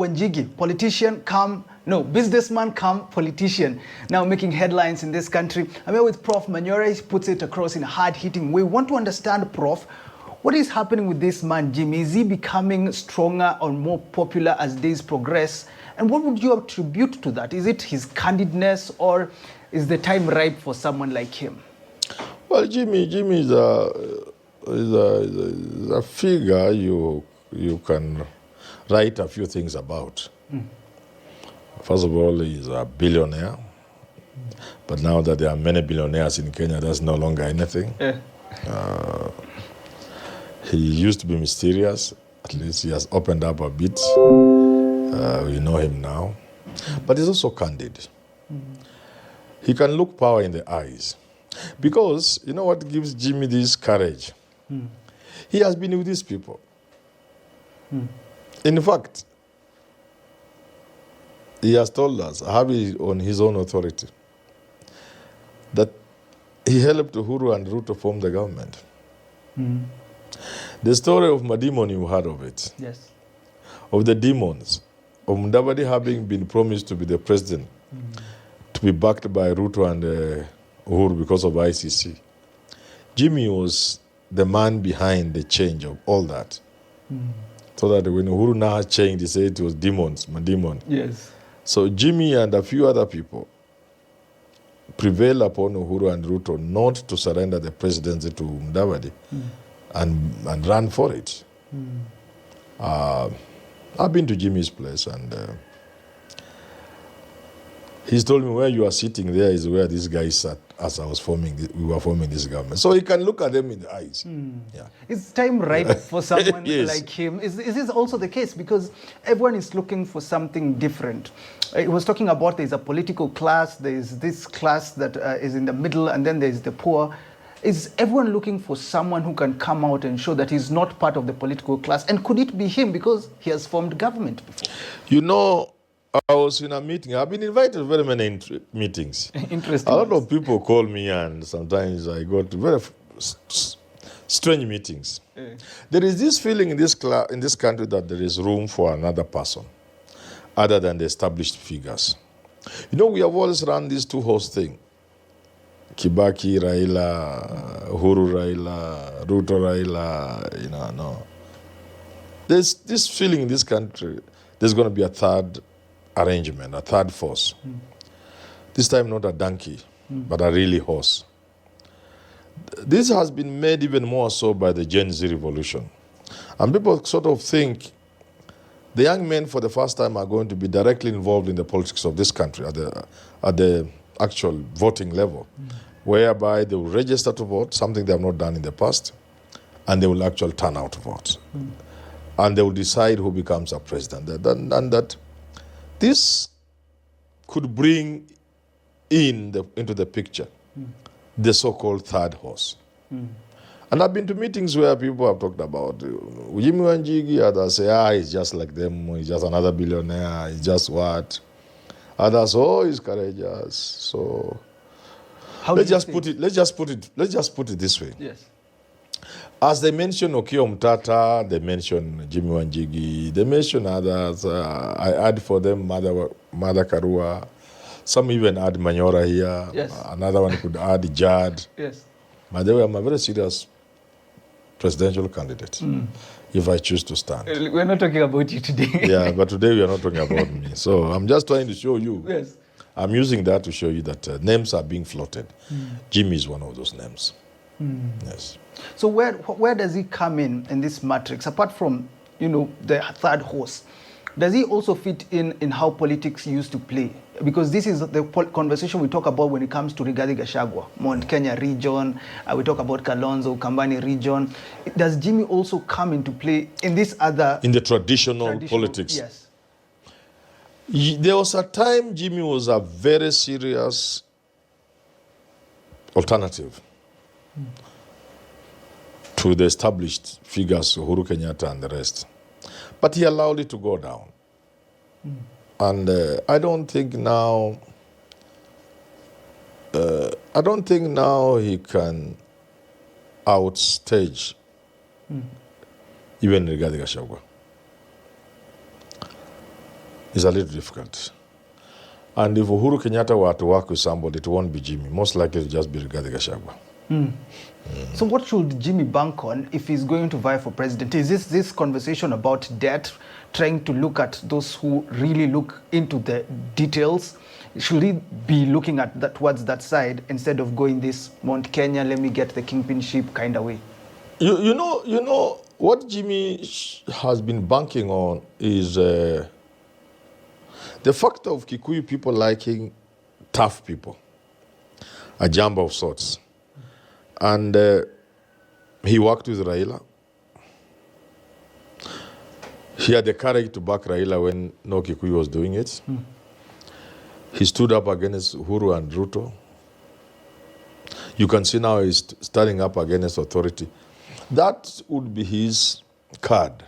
Wanjigi, politician come, no, businessman come politician, now making headlines in this country. I'm here with Prof. Manyora. He puts it across in a hard-hitting way. We want to understand, Prof, what is happening with this man, Jimi? Is he becoming stronger or more popular as days progress? And what would you attribute to that? Is it his candidness, or is the time ripe for someone like him? Well, Jimi is a figure you can write a few things about. First of all, he's a billionaire. But now that there are many billionaires in Kenya, that's no longer anything. He used to be mysterious. At least he has opened up a bit. We know him now. But he's also candid. He can look power in the eyes. Because, you know what gives Jimi this courage? He has been with these people. In fact, he has told us, on his own authority, that he helped Uhuru and Ruto form the government. The story of Madimon, you heard of it. Yes. Of the demons, of Mudavadi having been promised to be the president, to be backed by Ruto and Uhuru because of ICC. Jimi was the man behind the change of all that. So that when Uhuru now changed, he said it was demons, Madimon. Yes. So Jimi and a few other people prevailed upon Uhuru and Ruto not to surrender the presidency to Mudavadi and run for it. I've been to Jimi's place, and he's told me where you are sitting there is where this guy sat as we were forming this government. So he can look at them in the eyes. Yeah. Is time ripe for someone Yes. like him? Is this also the case? Because everyone is looking for something different. He was talking about there's a political class, there's this class that is in the middle, and then there's the poor. Is everyone looking for someone who can come out and show that he's not part of the political class? And could it be him because he has formed government before? You know, I was in a meeting. I've been invited to very many meetings. Interesting. A lot of people call me, and sometimes I go to very strange meetings. There is this feeling in this country that there is room for another person other than the established figures. You know, we have always run this two-horse thing. Kibaki, Raila, Uhuru Raila, Ruto Raila, no. There's this feeling in this country, there's going to be a third arrangement, a third force. This time not a donkey, but a really horse. This has been made even more so by the Gen Z revolution. And people sort of think the young men for the first time are going to be directly involved in the politics of this country at the actual voting level, whereby they will register to vote, something they have not done in the past, and they will actually turn out to vote. And they will decide who becomes a president. And that this could bring into the picture the so-called third horse. And I've been to meetings where people have talked about Jimi Wanjigi. Others say, he's just like them, he's just another billionaire, he's just what? Others, he's courageous. So let's just put it this way. Yes. As they mention Okio Mtata, they mention Jimi Wanjigi, they mention others. I add for them Mother Karua. Some even add Manyora here. Yes. Another one could add Jad. Yes. By the way, I'm a very serious presidential candidate, if I choose to stand. We're not talking about you today. Yeah, but today we are not talking about me. So I'm just trying to show you. Yes. I'm using that to show you that names are being floated. Jimi is one of those names. Yes. So where does he come in this matrix? Apart from, the third horse, does he also fit in how politics used to play? Because this is the conversation we talk about when it comes to Rigathi Gachagua, Mount Kenya region. We talk about Kalonzo, Kambani region. Does Jimi also come into play in this other... In the traditional politics? Yes. There was a time Jimi was a very serious alternative to the established figures, Uhuru Kenyatta and the rest. But he allowed it to go down. And I don't think now he can outstage even Rigathi Gachagua. It's a little difficult. And if Uhuru Kenyatta were to work with somebody, it won't be Jimmy. Most likely it'll just be Rigathi Gachagua. So what should Jimmy bank on if he's going to vie for president? Is this conversation about debt, trying to look at those who really look into the details? Should he be looking at that towards that side instead of going this Mount Kenya, let me get the kingpinship kind of way? You know what Jimmy has been banking on is the fact of Kikuyu people liking tough people, a jumbo of sorts. And he worked with Raila. He had the courage to back Raila when no Kikuyu was doing it. He stood up against Uhuru and Ruto. You can see now he's standing up against authority. That would be his card.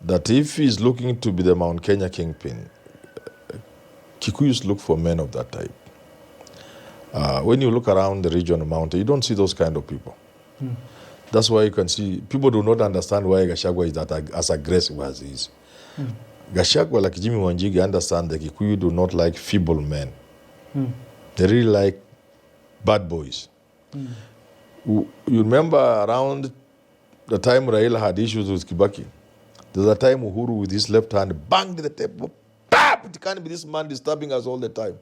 That if he's looking to be the Mount Kenya kingpin, Kikuyus look for men of that type. When you look around the region of mountain, you don't see those kind of people. That's why you can see, people do not understand why Gachagua is that as aggressive as he is. Gachagua, like Jimi Wanjigi, understand that Kikuyu do not like feeble men. They really like bad boys. You remember around the time Raila had issues with Kibaki, there's a time Uhuru with his left hand banged the table. It can't be this man disturbing us all the time.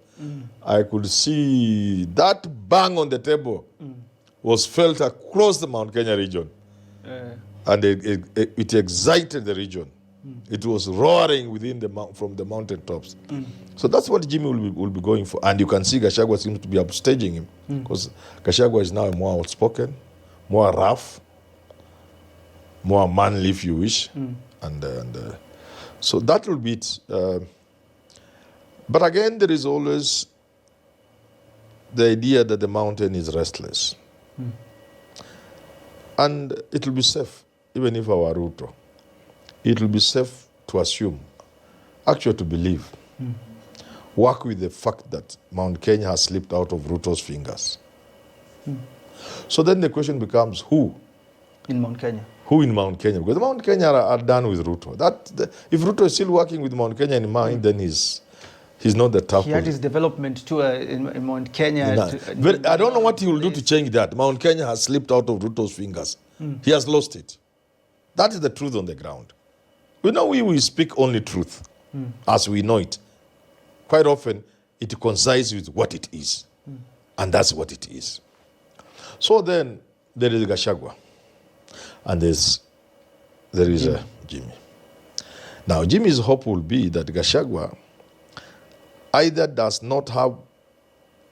I could see that bang on the table was felt across the Mount Kenya region. And it excited the region. It was roaring within from the mountain tops. So that's what Jimmy will be going for. And you can see Gachagua seems to be upstaging him because Gachagua is now more outspoken, more rough, more manly if you wish. So that will be it. But again, there is always the idea that the mountain is restless. And it will be safe, even if our Ruto. It will be safe to assume, actually to believe, work with the fact that Mount Kenya has slipped out of Ruto's fingers. So then the question becomes, who? In Mount Kenya. Who in Mount Kenya? Because the Mount Kenya are done with Ruto. If Ruto is still working with Mount Kenya in mind, then he's not the tough. He had his development tour in Mount Kenya. I don't know what he will do to change that. Mount Kenya has slipped out of Ruto's fingers. He has lost it. That is the truth on the ground. We speak only truth as we know it. Quite often, it coincides with what it is. And that's what it is. So then, there is Gachagua. And there is Jimmy. Now, Jimmy's hope will be that Gachagua either does not have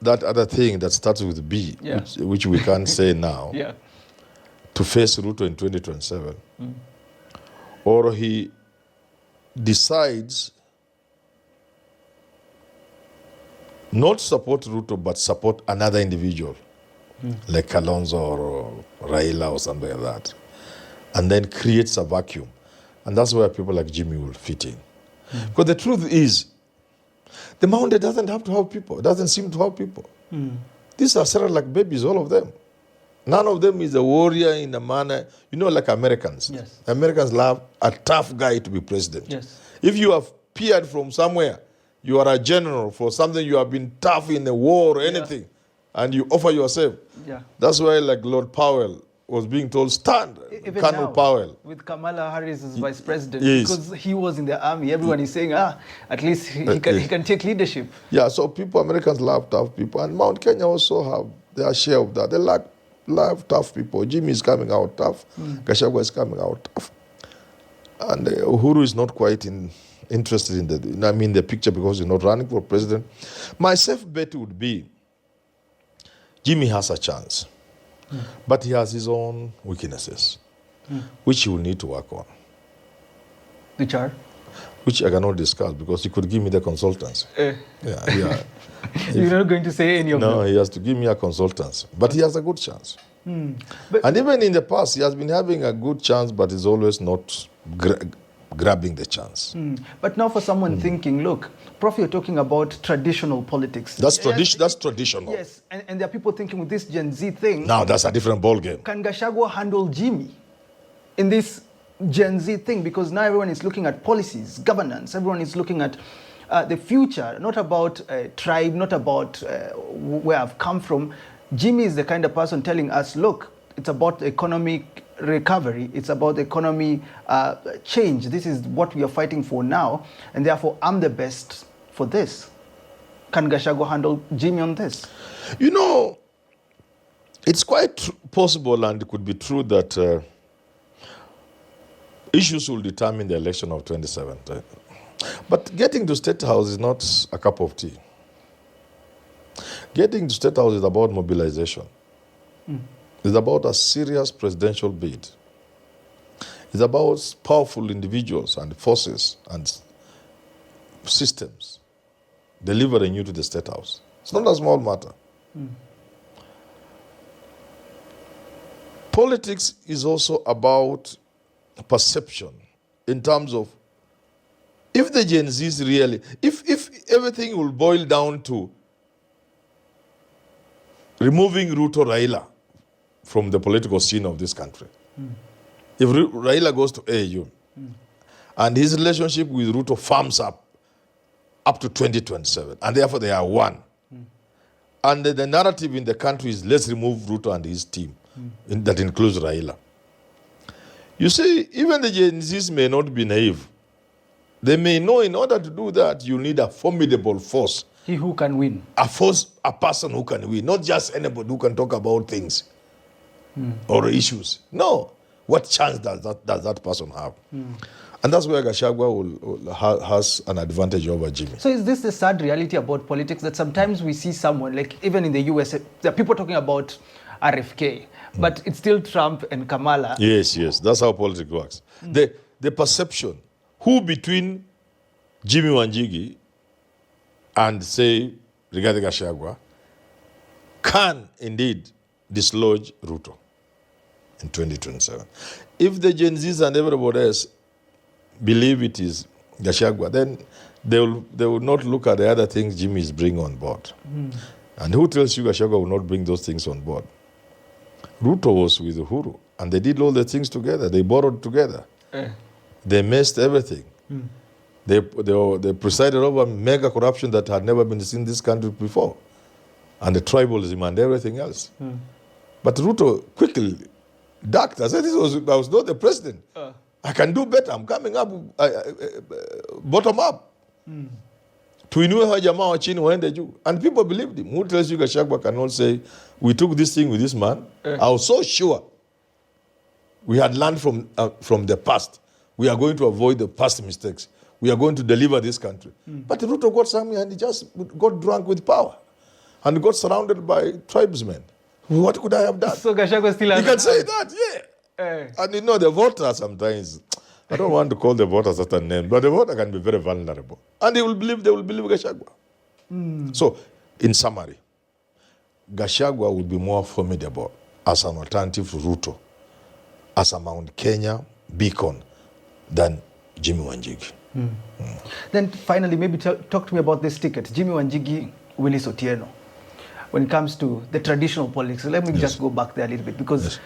that other thing that starts with B, which we can't say now, to face Ruto in 2027, or he decides not support Ruto but support another individual, like Kalonzo or Raila or something like that, and then creates a vacuum. And that's where people like Jimmy will fit in. Because the truth is, the mountain doesn't have to have people. It doesn't seem to have people. These are settled like babies, all of them. None of them is a warrior in a manner, like Americans. Yes. Americans love a tough guy to be president. Yes. If you have peered from somewhere, you are a general for something, you have been tough in a war or anything, and you offer yourself. That's why, like Lord Powell was being told, stand, even Colonel now, Powell. with Kamala Harris as vice president, because he was in the army, everyone is saying, at least he can take leadership. Yeah, so Americans love tough people, and Mount Kenya also have their share of that. They love tough people. Jimmy is coming out tough. Gachagua is coming out tough. And Uhuru is not quite interested in the picture because he's not running for president. My safe bet would be Jimmy has a chance. But he has his own weaknesses, which he will need to work on. Which are? Which I cannot discuss because he could give me the consultants. You're not going to say any of them? No, he has to give me a consultants. But he has a good chance. And even in the past, he has been having a good chance, but he's always not grabbing the chance. But now for someone thinking, look, Prof, you're talking about traditional politics. That's traditional. Yes, and there are people thinking with this Gen Z thing. Now that's a different ball game. Can Gachagua handle Jimmy in this Gen Z thing, because now everyone is looking at policies, governance, everyone is looking at the future, not about tribe, not about where I've come from. Jimmy is the kind of person telling us, look, it's about economic recovery, it's about economy change. This is what we are fighting for now, and therefore I'm the best for this. Can Gachagua handle Jimmy on this? You know, it's quite possible, and it could be true, that issues will determine the election of 27. But getting to State House is not a cup of tea. Getting to State House is about mobilization. It's about a serious presidential bid. It's about powerful individuals and forces and systems delivering you to the State House. It's not a small matter. Politics is also about perception in terms of if the Gen Zs really, if everything will boil down to removing Ruto Raila from the political scene of this country. If Raila goes to AU and his relationship with Ruto firms up to 2027, and therefore they are one, and the narrative in the country is let's remove Ruto and his team, that includes Raila. You see, even the Gen Zs may not be naive. They may know in order to do that, you need a formidable force. He who can win. A force, a person who can win, not just anybody who can talk about things or issues. No. What chance does that person have? And that's where Gachagua has an advantage over Jimmy. So is this the sad reality about politics, that sometimes we see someone, like even in the US, there are people talking about RFK, but it's still Trump and Kamala. Yes. That's how politics works. The perception, who between Jimi Wanjigi and, say, Rigathi Gachagua can indeed dislodge Ruto in 2027. If the Gen Zs and everybody else believe it is Gachagua, then they will not look at the other things Jimmy is bringing on board. And who tells you Gachagua will not bring those things on board? Ruto was with Uhuru, and they did all the things together. They borrowed together. They messed everything. They presided over mega corruption that had never been seen in this country before, and the tribalism and everything else. But Ruto quickly ducked. I said, I was not the president. I can do better. I'm coming up, bottom up. Tuinue hawa jamaa wa chini waende juu. And people believed him. Who tells you Gachagua cannot say, we took this thing with this man? I was so sure we had learned from the past. We are going to avoid the past mistakes. We are going to deliver this country. But Ruto got somewhere and he just got drunk with power and got surrounded by tribesmen. What could I have done? So Gachagua still has... You can say that, yeah. And you know, the voter sometimes, I don't want to call the voter such a name, but the voter can be very vulnerable. And they will believe Gachagua. So, in summary, Gachagua will be more formidable as an alternative to Ruto, as a Mount Kenya beacon, than Jimi Wanjigi. Then finally, maybe talk to me about this ticket, Jimi Wanjigi, Willis Otieno. When it comes to the traditional politics, let me just go back there a little bit, because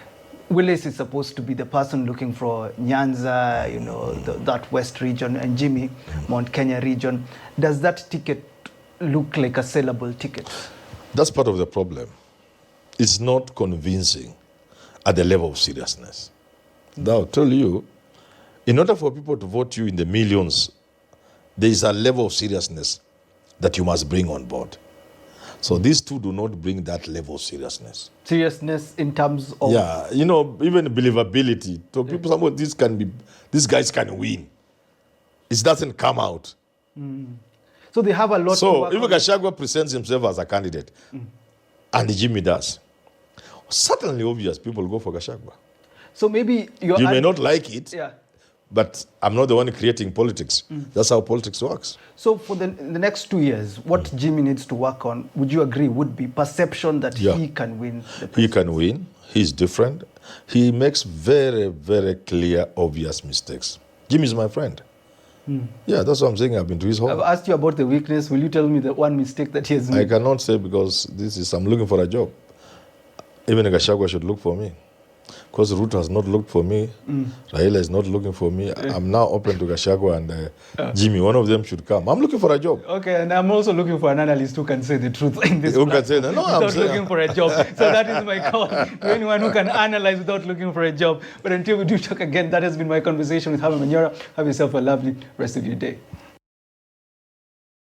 Willis is supposed to be the person looking for Nyanza, you know, that West region, and Jimmy, Mount Kenya region. Does that ticket look like a sellable ticket? That's part of the problem. It's not convincing at the level of seriousness. I'll tell you, in order for people to vote you in the millions, there is a level of seriousness that you must bring on board. So these two do not bring that level of seriousness. Seriousness in terms of... Yeah, you know, even believability. So people say, these guys can win. It doesn't come out. So they have a lot to work if Gachagua presents himself as a candidate, and Jimmy does, certainly obvious, people go for Gachagua. So maybe you may not like it, yeah, but I'm not the one creating politics. That's how politics works. So for the next 2 years, what Jimmy needs to work on, would you agree, would be perception that he can win the presidency? He can win. He's different. He makes very, very clear, obvious mistakes. Jimmy is my friend. Yeah, that's what I'm saying. I've been to his home. I've asked you about the weakness. Will you tell me the one mistake that he has made? I cannot say, because I'm looking for a job. Even Gachagua should look for me. because Ruto has not looked for me. Raila is not looking for me. I'm now open to Gachagua and Jimmy. One of them should come. I'm looking for a job. Okay, and I'm also looking for an analyst who can say the truth in this Who can say platform that? No, I'm without saying- looking for a job. So that is my call to anyone who can analyze without looking for a job. But until we do talk again, that has been my conversation with Jaime Manyora. Have yourself a lovely rest of your day.